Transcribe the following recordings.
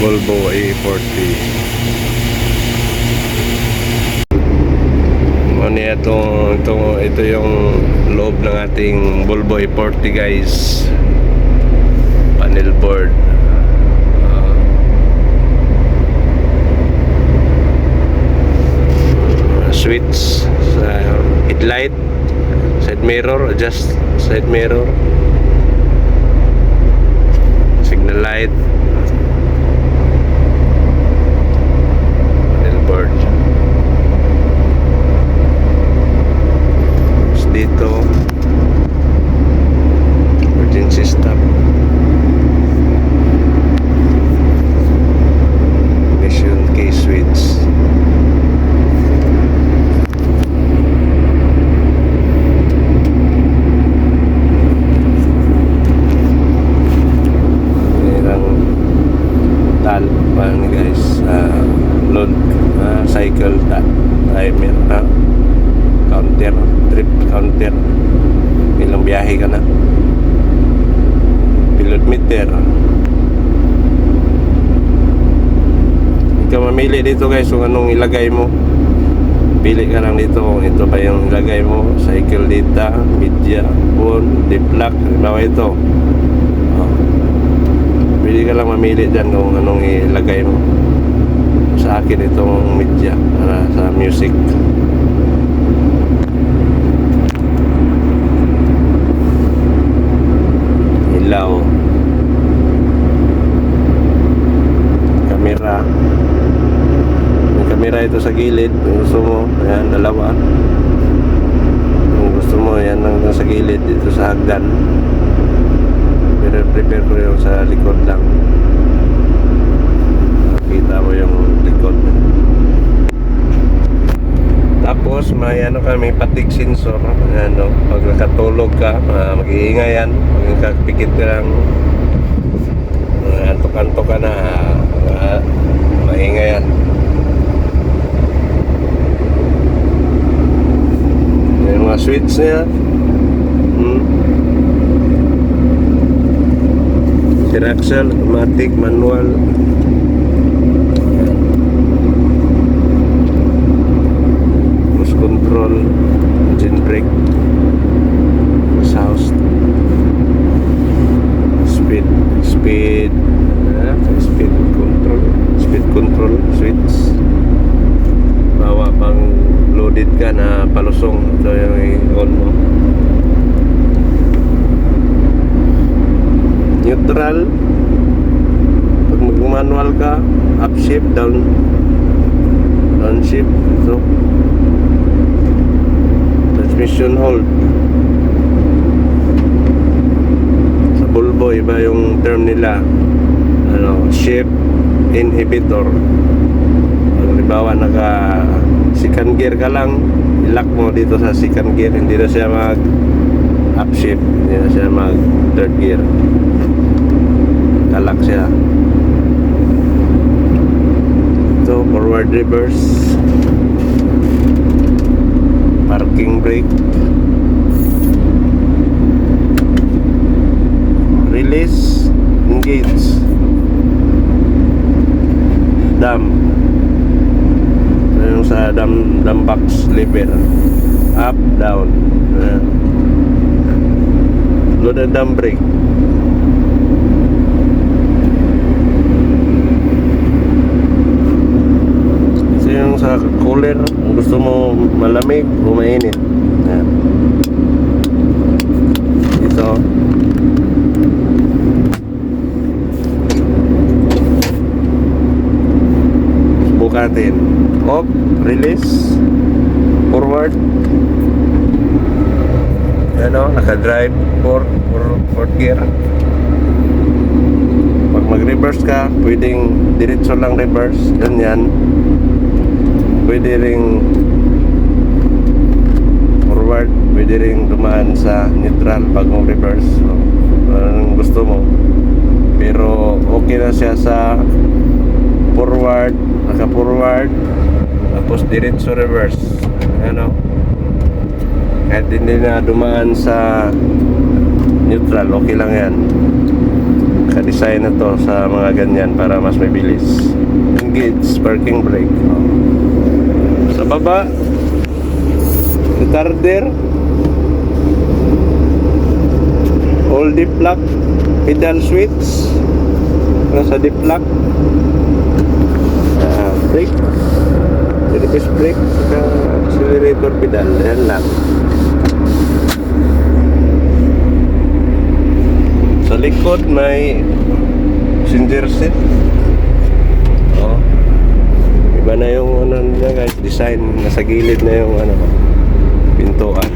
Volvo A40. Ito yung loob ng ating Volvo A40 guys. Panel board. Switch sa headlight, side mirror, adjust side mirror, signal light, panel board. Tapos dito emergency stop, ignition key switch. Paano guys, load, cycle timer, counter, trip counter, ilang biyahe ka na, pilot meter. Ikaw mamili dito guys kung anong ilagay mo, pili ka lang dito kung ito ba yung ilagay mo, cycle data, media, phone, deep lock, halimbawa ito. Pwede ka lang mamili dyan kung anong ilagay mo. Sa akin itong media para sa music. Ilaw, kamera. May kamera ito sa gilid kung gusto mo. Ayan, dalawa. Kung gusto mo, yan lang sa gilid dito sa hagdan. Prepare ko yung sa likod lang. Kita mo yung likod. Tapos may ano kami, patig sensor. Ano, pag nakatulog ka, mag-iingay yan. Pag nakapikit ka lang, antok-antok ka na, maingay yan. Yung mga switch niya, axle, automatic, manual. Cruise control, engine brake, exhaust, speed control switch. Bawa pang loaded ka na palusong, ito yung i-on mo. Neutral, pag mag-manual ka, up shift, down shift. So transmission hold. Sa Volvo iba yung term nila, ano, shift inhibitor. Pag halimbawa naka second gear ka lang, i-lock mo dito sa second gear, hindi na siya mag up shift, hindi na siya mag third gear, kalak siya. Ito, forward reverse, parking brake, release, engage, dam. Ito yung sa dam box lever, up, down. Load and dam brake. Yung sa cooler, kung gusto mo malamig o mainit. Ayan. Ito, subukan natin. Off, release, forward. Ano, naka-drive, fourth gear. Pag mag-reverse ka, pwedeng diretso lang reverse, ganyan. Pwede ring forward, pwede ring dumaan sa neutral pag mong reverse. So, anong gusto mo. Pero okay na siya sa forward, naka-forward, tapos diretso reverse. Ano? Kahit hindi na dumaan sa neutral, okay lang yan. naka-design na to sa mga ganyan para mas mabilis. Engage parking brake. Sa baba, retarder, all deep lock, pedal switch, nasa deep lock, brake, reverse brake, saka accelerator pedal, yan lang. Sa likod may passenger seat. Oh. Iba na yung ano niya guys, design, nasa gilid na yung ano, pintuan.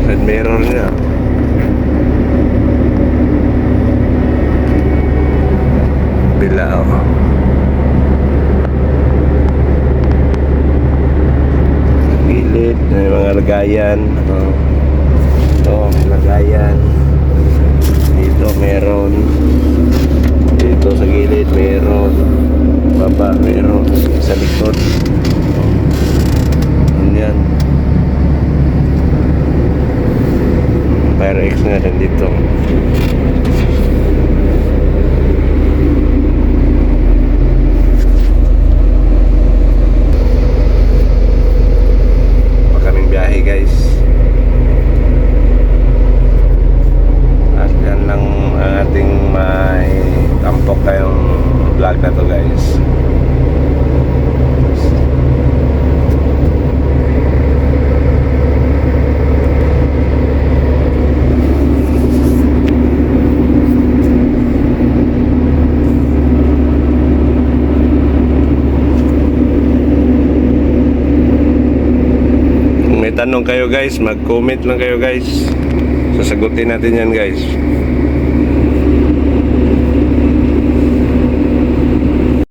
Side mirror niya. Bilao. Gilid, may mga lagayan. Ito, may lagayan. Dito meron. Dito sa gilid meron. Baba meron. Sa likod. Yan. Fire X nga rin dito. Biyahe guys, at yan lang ang ating may tampok kayong vlog na to guys. Tanong kayo guys, mag-comment lang kayo guys. Sasagutin natin yan guys.